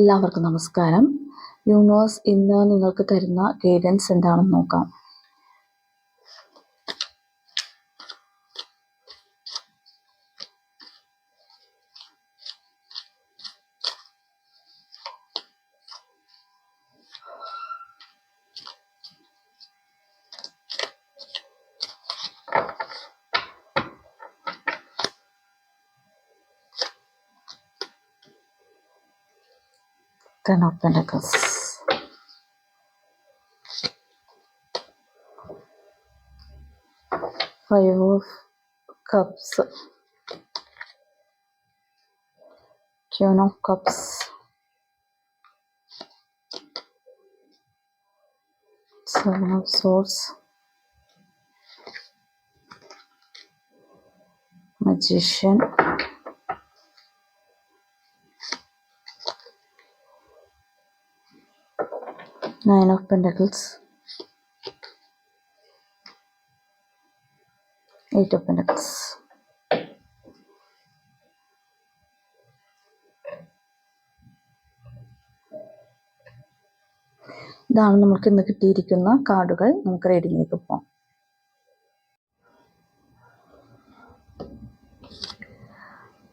എല്ലാവർക്കും നമസ്കാരം. യൂണിവേഴ്സ് ഇന്ന് നിങ്ങൾക്ക് തരുന്ന ഗൈഡൻസ് എന്താണെന്ന് നോക്കാം. Ten of Pentacles, Five of Cups, Queen of Cups, Seven of Swords, Magician, Nine of Pentacles, Eight of Pentacles. ഇതാണ് നമുക്ക് ഇന്ന് കിട്ടിയിരിക്കുന്ന കാർഡുകൾ. നമുക്ക് റീഡിങ്ങിലേക്ക് പോകാം.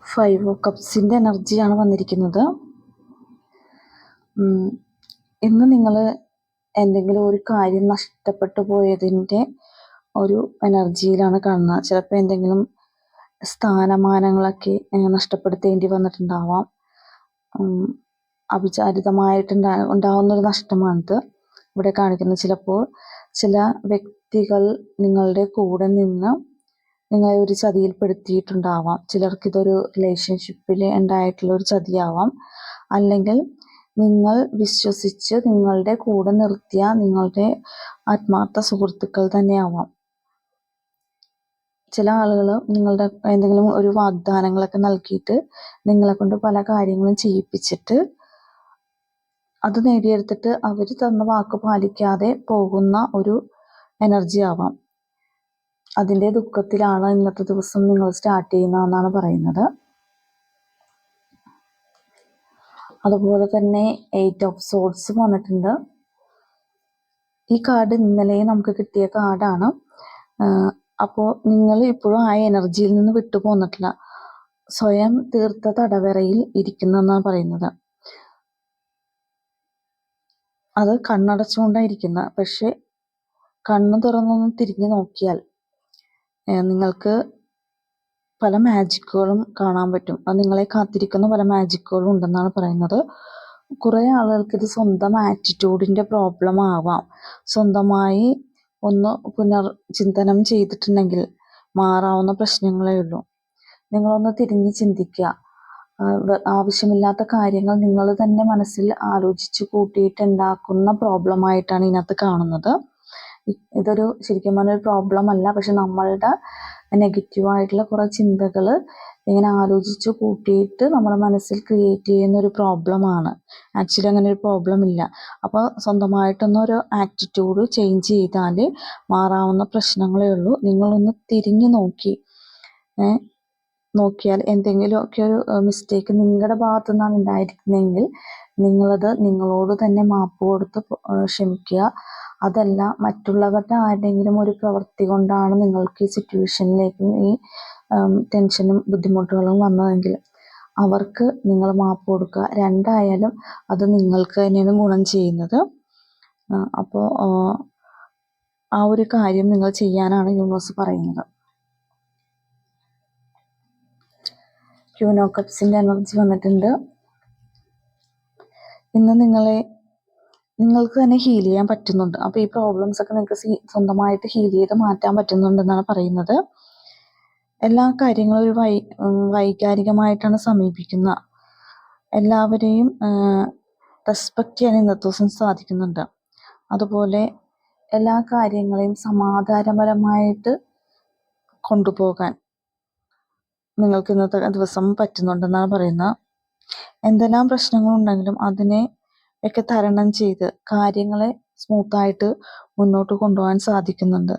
ഫൈവ് ഓഫ് കപ്സിൻ്റെ എനർജിയാണ് വന്നിരിക്കുന്നത്. ഇന്ന് നിങ്ങൾ എന്തെങ്കിലും ഒരു കാര്യം നഷ്ടപ്പെട്ടു പോയതിൻ്റെ ഒരു എനർജിയിലാണ് കാണുന്നത്. ചിലപ്പോൾ എന്തെങ്കിലും സ്ഥാനമാനങ്ങളൊക്കെ നഷ്ടപ്പെടുത്തേണ്ടി വന്നിട്ടുണ്ടാവാം. ഉണ്ടാവുന്നൊരു നഷ്ടമാണിത് ഇവിടെ കാണിക്കുന്നത്. ചിലപ്പോൾ ചില വ്യക്തികൾ നിങ്ങളുടെ കൂടെ നിന്ന് നിങ്ങളെ ഒരു ചതിയിൽപ്പെടുത്തിയിട്ടുണ്ടാവാം. ചിലർക്കിതൊരു റിലേഷൻഷിപ്പിൽ ഉണ്ടായിട്ടുള്ള ഒരു ചതിയാവാം, അല്ലെങ്കിൽ നിങ്ങൾ വിശ്വസിച്ച് നിങ്ങളുടെ കൂടെ നിർത്തിയ നിങ്ങളുടെ ആത്മാർത്ഥ സുഹൃത്തുക്കൾ തന്നെയാവാം. ചില ആളുകൾ നിങ്ങളുടെ എന്തെങ്കിലും ഒരു വാഗ്ദാനങ്ങളൊക്കെ നൽകിയിട്ട് നിങ്ങളെ കൊണ്ട് പല കാര്യങ്ങളും ചെയ്യിപ്പിച്ചിട്ട് അത് നേടിയെടുത്തിട്ട് അവർ തന്ന വാക്ക് പാലിക്കാതെ പോകുന്ന ഒരു എനർജി ആവാം. അതിൻ്റെ ദുഃഖത്തിലാണ് ഇന്നത്തെ ദിവസം നിങ്ങൾ സ്റ്റാർട്ട് ചെയ്യുന്നതെന്നാണ് പറയുന്നത്. അതുപോലെ തന്നെ എയ്റ്റ് ഓഫ് സോർഡ്സ് വന്നിട്ടുണ്ട്. ഈ കാർഡ് ഇന്നലെ നമുക്ക് കിട്ടിയ കാർഡാണ്. അപ്പോൾ നിങ്ങൾ ഇപ്പോഴും ആ എനർജിയിൽ നിന്ന് വിട്ടു പോന്നിട്ടില്ല. സ്വയം തീർത്ത തടവറയിൽ ഇരിക്കുന്നെന്നാണ് പറയുന്നത്. അത് കണ്ണടച്ചുകൊണ്ടായിരിക്കുന്ന, പക്ഷെ കണ്ണു തുറന്നൊന്ന് തിരിഞ്ഞു നോക്കിയാൽ നിങ്ങൾക്ക് പല മാജിക്കുകളും കാണാൻ പറ്റും. അത് നിങ്ങളെ കാത്തിരിക്കുന്ന പല മാജിക്കുകളും ഉണ്ടെന്നാണ് പറയുന്നത്. കുറേ ആളുകൾക്ക് ഇത് സ്വന്തം ആറ്റിറ്റ്യൂഡിൻ്റെ പ്രോബ്ലം ആവാം. സ്വന്തമായി ഒന്ന് പുനർചിന്തനം ചെയ്തിട്ടുണ്ടെങ്കിൽ മാറാവുന്ന പ്രശ്നങ്ങളേ ഉള്ളൂ. നിങ്ങളൊന്ന് തിരിഞ്ഞ് ചിന്തിക്കുക. ആവശ്യമില്ലാത്ത കാര്യങ്ങൾ നിങ്ങൾ തന്നെ മനസ്സിൽ ആലോചിച്ച് കൂട്ടിയിട്ടുണ്ടാക്കുന്ന പ്രോബ്ലമായിട്ടാണ് ഇതിനകത്ത് കാണുന്നത്. ഇതൊരു ശരിക്കും പറഞ്ഞൊരു പ്രോബ്ലം അല്ല, പക്ഷെ നമ്മളുടെ നെഗറ്റീവായിട്ടുള്ള കുറേ ചിന്തകൾ ഇങ്ങനെ ആലോചിച്ച് കൂട്ടിയിട്ട് നമ്മുടെ മനസ്സിൽ ക്രിയേറ്റ് ചെയ്യുന്ന ഒരു പ്രോബ്ലമാണ്. ആക്ച്വലി അങ്ങനെ ഒരു പ്രോബ്ലം ഇല്ല. അപ്പോൾ സ്വന്തമായിട്ടൊന്നൊരു ആറ്റിറ്റ്യൂഡ് ചേഞ്ച് ചെയ്താൽ മാറാവുന്ന പ്രശ്നങ്ങളേ ഉള്ളൂ. നിങ്ങളൊന്ന് തിരിഞ്ഞു നോക്കിയാൽ എന്തെങ്കിലുമൊക്കെ ഒരു മിസ്റ്റേക്ക് നിങ്ങളുടെ ഭാഗത്തു നിന്നാണ് ഉണ്ടായിരിക്കുന്നതെങ്കിൽ നിങ്ങളത് നിങ്ങളോട് തന്നെ മാപ്പ് കൊടുത്ത് ക്ഷമിക്കുക. അതല്ല മറ്റുള്ളവരുടെ ആരുടെയെങ്കിലും ഒരു പ്രവൃത്തി കൊണ്ടാണ് നിങ്ങൾക്ക് ഈ സിറ്റുവേഷനിലേക്ക് ഈ ടെൻഷനും ബുദ്ധിമുട്ടുകളും വന്നതെങ്കിൽ അവർക്ക് നിങ്ങൾ മാപ്പ് കൊടുക്കുക. രണ്ടായാലും അത് നിങ്ങൾക്ക് തന്നെയാണ് ഗുണം ചെയ്യുന്നത്. അപ്പോൾ ആ ഒരു കാര്യം നിങ്ങൾ ചെയ്യാനാണ് യൂണിവേഴ്സ് പറയുന്നത്. ക്വീൻ ഓഫ് കപ്സിൻ്റെ എനർജി വന്നിട്ടുണ്ട്. ഇന്ന് നിങ്ങൾക്ക് തന്നെ ഹീൽ ചെയ്യാൻ പറ്റുന്നുണ്ട്. അപ്പോൾ ഈ പ്രോബ്ലംസ് ഒക്കെ നിങ്ങൾക്ക് സ്വന്തമായിട്ട് ഹീൽ ചെയ്ത് മാറ്റാൻ പറ്റുന്നുണ്ടെന്നാണ് പറയുന്നത്. എല്ലാ കാര്യങ്ങളും ഒരു വൈകാരികമായിട്ടാണ് സമീപിക്കുന്ന. എല്ലാവരെയും റെസ്പെക്റ്റ് ചെയ്യാൻ ഇന്നത്തെ ദിവസം സാധിക്കുന്നുണ്ട്. അതുപോലെ എല്ലാ കാര്യങ്ങളെയും സമാധാനപരമായിട്ട് കൊണ്ടുപോകാൻ നിങ്ങൾക്ക് ഇന്നത്തെ ദിവസം പറ്റുന്നുണ്ടെന്നാണ് പറയുന്നത്. എന്തെല്ലാം പ്രശ്നങ്ങളുണ്ടെങ്കിലും അതിനെ ഒക്കെ തരണം ചെയ്ത് കാര്യങ്ങളെ സ്മൂത്തായിട്ട് മുന്നോട്ട് കൊണ്ടുപോകാൻ സാധിക്കുന്നുണ്ട്.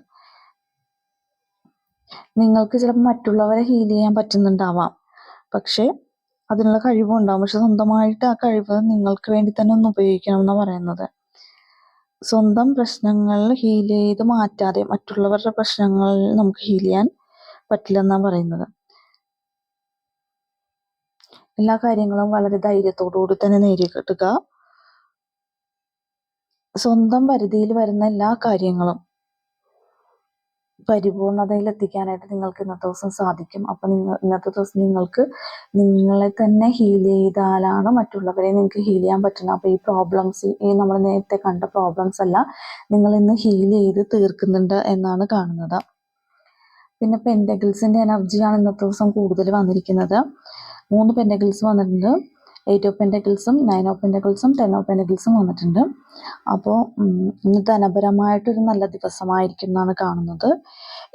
നിങ്ങൾക്ക് ചിലപ്പോൾ മറ്റുള്ളവരെ ഹീൽ ചെയ്യാൻ പറ്റുന്നുണ്ടാവാം, പക്ഷേ അതിനുള്ള കഴിവുണ്ടാവും. പക്ഷെ സ്വന്തമായിട്ട് ആ കഴിവ് നിങ്ങൾക്ക് വേണ്ടി തന്നെ ഒന്ന് ഉപയോഗിക്കണം എന്നാണ് പറയുന്നത്. സ്വന്തം പ്രശ്നങ്ങൾ ഹീൽ ചെയ്ത് മാറ്റാതെ മറ്റുള്ളവരുടെ പ്രശ്നങ്ങൾ നമുക്ക് ഹീൽ ചെയ്യാൻ പറ്റില്ലെന്നാണ് പറയുന്നത്. എല്ലാ കാര്യങ്ങളും വളരെ ധൈര്യത്തോടുകൂടി തന്നെ നേരിടുക. സ്വന്തം പരിധിയിൽ വരുന്ന എല്ലാ കാര്യങ്ങളും പരിപൂർണതയിൽ എത്തിക്കാനായിട്ട് നിങ്ങൾക്ക് ഇന്നത്തെ ദിവസം സാധിക്കും. അപ്പം ഇന്നത്തെ ദിവസം നിങ്ങൾക്ക് നിങ്ങളെ തന്നെ ഹീൽ ചെയ്താലാണ് മറ്റുള്ളവരെ നിങ്ങൾക്ക് ഹീൽ ചെയ്യാൻ പറ്റുന്നത്. അപ്പോൾ ഈ പ്രോബ്ലംസ്, ഈ നമ്മൾ നേരത്തെ കണ്ട പ്രോബ്ലംസ് എല്ലാം നിങ്ങൾ ഇന്ന് ഹീൽ ചെയ്ത് തീർക്കുന്നുണ്ട് എന്നാണ് കാണുന്നത്. പിന്നെ പെൻറ്റക്കിൾസിൻ്റെ എനർജിയാണ് ഇന്നത്തെ ദിവസം കൂടുതൽ വന്നിരിക്കുന്നത്. 3 പെൻറ്റക്കിൾസ് വന്നിട്ടുണ്ട്. 8 ഓഫ് പെൻറ്റക്കിൾസും 9 ഓഫ് പെൻറ്റക്കിൾസും 10 ഓഫ് പെൻറ്റക്കിൾസും വന്നിട്ടുണ്ട്. അപ്പോൾ ഇന്ന് ധനപരമായിട്ടൊരു നല്ല ദിവസമായിരിക്കും എന്നാണ് കാണുന്നത്.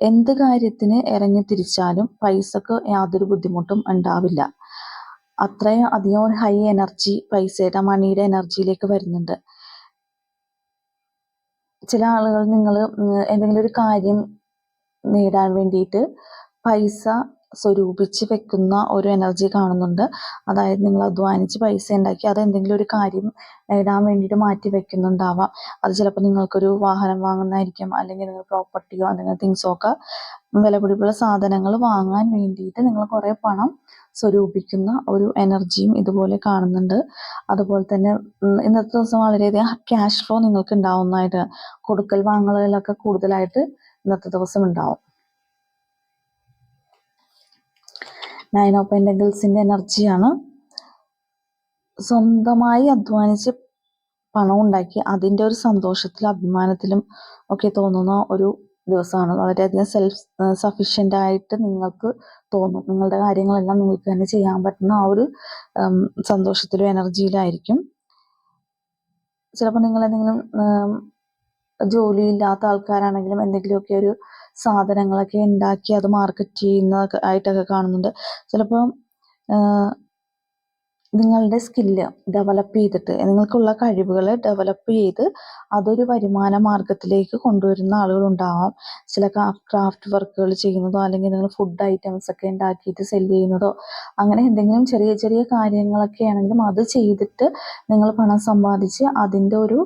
എന്ത് കാര്യത്തിന് ഇറങ്ങി തിരിച്ചാലും പൈസക്ക് യാതൊരു ബുദ്ധിമുട്ടും ഉണ്ടാവില്ല. അത്രയും അധികം ഒരു ഹൈ എനർജി പൈസയുടെ മണിയുടെ എനർജിയിലേക്ക് വരുന്നുണ്ട്. ചില ആളുകൾ നിങ്ങൾ എന്തെങ്കിലും ഒരു കാര്യം നേടാൻ വേണ്ടിയിട്ട് പൈസ സ്വരൂപിച്ച് വെക്കുന്ന ഒരു എനർജി കാണുന്നുണ്ട്. അതായത് നിങ്ങൾ അധ്വാനിച്ച് പൈസ ഉണ്ടാക്കി അത് എന്തെങ്കിലും ഒരു കാര്യം നേടാൻ വേണ്ടിയിട്ട് മാറ്റി വെക്കുന്നുണ്ടാവാം. അത് ചിലപ്പോൾ നിങ്ങൾക്കൊരു വാഹനം വാങ്ങുന്നതായിരിക്കും, അല്ലെങ്കിൽ നിങ്ങൾ പ്രോപ്പർട്ടിയോ അല്ലെങ്കിൽ തിങ്സോ ഒക്കെ വിലപിടിപ്പുള്ള സാധനങ്ങൾ വാങ്ങാൻ വേണ്ടിയിട്ട് നിങ്ങൾ കുറേ പണം സ്വരൂപിക്കുന്ന ഒരു എനർജിയും ഇതുപോലെ കാണുന്നുണ്ട്. അതുപോലെ തന്നെ ഇന്നത്തെ ദിവസം വളരെയധികം ക്യാഷ് ഫ്ലോ നിങ്ങൾക്ക് ഉണ്ടാവുന്നതായിട്ട്, കൊടുക്കൽ വാങ്ങലുകളൊക്കെ കൂടുതലായിട്ട് ഇന്നത്തെ ദിവസം ഉണ്ടാവും. 9 ഓഫ് പെൻറ്റക്കിൾസിൻ്റെ എനർജിയാണ്. സ്വന്തമായി അധ്വാനിച്ച് പണം ഉണ്ടാക്കി അതിൻ്റെ ഒരു സന്തോഷത്തിലും അഭിമാനത്തിലും ഒക്കെ തോന്നുന്ന ഒരു ദിവസമാണ്. വളരെയധികം സഫിഷ്യൻ്റ് ആയിട്ട് നിങ്ങൾക്ക് തോന്നും. നിങ്ങളുടെ കാര്യങ്ങളെല്ലാം നിങ്ങൾക്ക് തന്നെ ചെയ്യാൻ പറ്റുന്ന ആ ഒരു സന്തോഷത്തിലും എനർജിയിലായിരിക്കും. ചിലപ്പോൾ നിങ്ങളെന്തെങ്കിലും ജോലിയില്ലാത്ത ആൾക്കാരാണെങ്കിലും എന്തെങ്കിലുമൊക്കെ ഒരു സാധനങ്ങളൊക്കെ ഉണ്ടാക്കി അത് മാർക്കറ്റ് ചെയ്യുന്ന ആയിട്ടൊക്കെ കാണുന്നുണ്ട്. ചിലപ്പോൾ നിങ്ങളുടെ സ്കില്ല് ഡെവലപ്പ് ചെയ്തിട്ട് നിങ്ങൾക്കുള്ള കഴിവുകൾ ഡെവലപ്പ് ചെയ്ത് അതൊരു വരുമാന മാർഗത്തിലേക്ക് കൊണ്ടുവരുന്ന ആളുകളുണ്ടാവാം. ചില ക്രാഫ്റ്റ് വർക്കുകൾ ചെയ്യുന്നതോ അല്ലെങ്കിൽ നിങ്ങൾ ഫുഡ് ഐറ്റംസ് ഒക്കെ ഉണ്ടാക്കിയിട്ട് സെല് ചെയ്യുന്നതോ അങ്ങനെ എന്തെങ്കിലും ചെറിയ ചെറിയ കാര്യങ്ങളൊക്കെ ആണെങ്കിലും അത് ചെയ്തിട്ട് നിങ്ങൾ പണം സമ്പാദിച്ച് അതിൻ്റെ ഒരു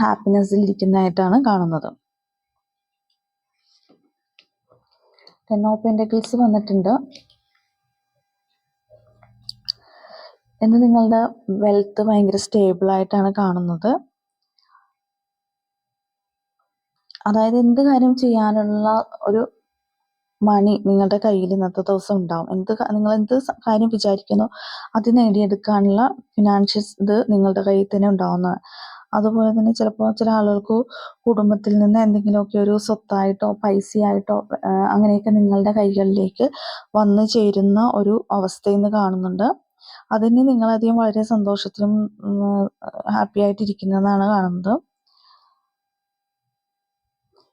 ഹാപ്പിനെസ്സിൽ ഇരിക്കുന്നതായിട്ടാണ് കാണുന്നത്. 10 ഓഫ് പെൻറ്റക്കിൾസ് വന്നിട്ടുണ്ട്. ഇന്ന് നിങ്ങളുടെ വെൽത്ത് ഭയങ്കര സ്റ്റേബിളായിട്ടാണ് കാണുന്നത്. അതായത് എന്ത് കാര്യം ചെയ്യാനുള്ള ഒരു മണി നിങ്ങളുടെ കയ്യിൽ ഇന്നത്തെ ദിവസം ഉണ്ടാവും. നിങ്ങൾ എന്ത് കാര്യം വിചാരിക്കുന്നോ അത് നേടിയെടുക്കാനുള്ള ഫിനാൻഷ്യൽസ് ഇത് നിങ്ങളുടെ കയ്യിൽ തന്നെ ഉണ്ടാവുന്നതാണ്. അതുപോലെ തന്നെ ചിലപ്പോൾ ചില ആളുകൾക്ക് കുടുംബത്തിൽ നിന്ന് എന്തെങ്കിലുമൊക്കെ ഒരു സ്വത്തായിട്ടോ പൈസയായിട്ടോ അങ്ങനെയൊക്കെ നിങ്ങളുടെ കൈകളിലേക്ക് വന്നു ചേരുന്ന ഒരു അവസ്ഥ ഇന്ന് കാണുന്നുണ്ട്. അതിന് നിങ്ങളധികം വളരെ സന്തോഷത്തിലും ഹാപ്പി ആയിട്ടിരിക്കുന്നതെന്നാണ് കാണുന്നത്.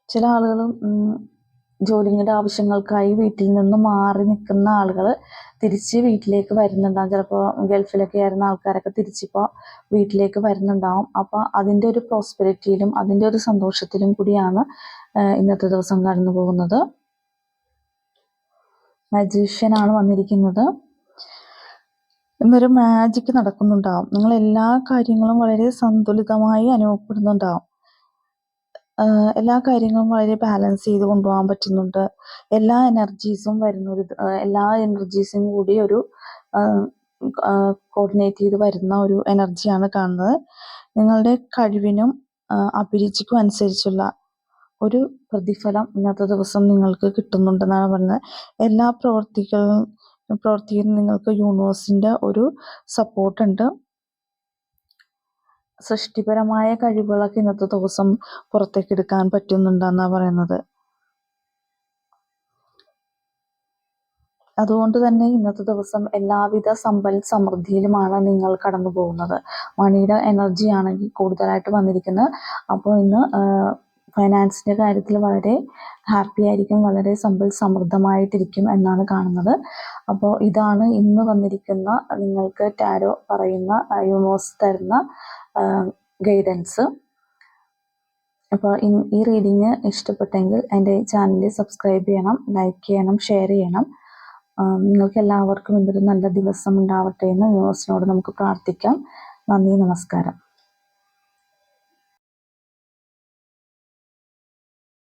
ചില ആളുകളും ജോലിയുടെ ആവശ്യങ്ങൾക്കായി വീട്ടിൽ നിന്ന് മാറി നിൽക്കുന്ന ആളുകൾ തിരിച്ച് വീട്ടിലേക്ക് വരുന്നുണ്ടാകും. ചിലപ്പോൾ ഗൾഫിലൊക്കെ ആയിരുന്ന ആൾക്കാരൊക്കെ തിരിച്ചിപ്പോൾ വീട്ടിലേക്ക് വരുന്നുണ്ടാവും. അപ്പോൾ അതിൻ്റെ ഒരു പ്രോസ്പെരിറ്റിയിലും അതിൻ്റെ ഒരു സന്തോഷത്തിലും കൂടിയാണ് ഇന്നത്തെ ദിവസം കടന്നു പോകുന്നത്. മജീഷ്യനാണ് വന്നിരിക്കുന്നത്. ഇന്നൊരു മാജിക് നടക്കുന്നുണ്ടാവും. നിങ്ങൾ എല്ലാ കാര്യങ്ങളും വളരെ സന്തുലിതമായി അനുഭവപ്പെടുന്നുണ്ടാവും. എല്ലാ കാര്യങ്ങളും വളരെ ബാലൻസ് ചെയ്ത് കൊണ്ടുപോകാൻ പറ്റുന്നുണ്ട്. എല്ലാ എനർജീസും എല്ലാ എനർജീസും കൂടി ഒരു കോർഡിനേറ്റ് ചെയ്ത് വരുന്ന ഒരു എനർജിയാണ് കാണുന്നത്. നിങ്ങളുടെ കഴിവിനും അഭിരുചിക്കും അനുസരിച്ചുള്ള ഒരു പ്രതിഫലം ഇന്നത്തെ ദിവസം നിങ്ങൾക്ക് കിട്ടുന്നുണ്ടെന്നാണ് പറയുന്നത്. എല്ലാ പ്രവർത്തിക്കും നിങ്ങൾക്ക് യൂണിവേഴ്സിൻ്റെ ഒരു സപ്പോർട്ടുണ്ട്. സൃഷ്ടിപരമായ കഴിവുകളൊക്കെ ഇന്നത്തെ ദിവസം പുറത്തേക്ക് എടുക്കാൻ പറ്റുന്നുണ്ടെന്നാണ് പറയുന്നത്. അതുകൊണ്ട് തന്നെ ഇന്നത്തെ ദിവസം എല്ലാവിധ സമ്പൽ സമൃദ്ധിയിലുമാണ് നിങ്ങൾ കടന്നു പോകുന്നത്. മണിയുടെ എനർജിയാണ് കൂടുതലായിട്ട് വന്നിരിക്കുന്നത്. അപ്പോൾ ഇന്ന് ഫൈനാൻസിൻ്റെ കാര്യത്തിൽ വളരെ ഹാപ്പി ആയിരിക്കും, വളരെ സമ്പൽ സമൃദ്ധമായിട്ടിരിക്കും എന്നാണ് കാണുന്നത്. അപ്പോൾ ഇതാണ് ഇന്ന് വന്നിരിക്കുന്ന നിങ്ങൾക്ക് ടാരോ പറയുന്ന യൂണിവേഴ്സ് തരുന്ന ഗൈഡൻസ്. അപ്പോൾ ഈ റീഡിങ് ഇഷ്ടപ്പെട്ടെങ്കിൽ എൻ്റെ ചാനൽ സബ്സ്ക്രൈബ് ചെയ്യണം, ലൈക്ക് ചെയ്യണം, ഷെയർ ചെയ്യണം. നിങ്ങൾക്ക് എല്ലാവർക്കും ഇന്നൊരു നല്ല ദിവസം ഉണ്ടാവട്ടെ എന്ന് യൂണിവേഴ്സിനോട് നമുക്ക് പ്രാർത്ഥിക്കാം. നന്ദി, നമസ്കാരം.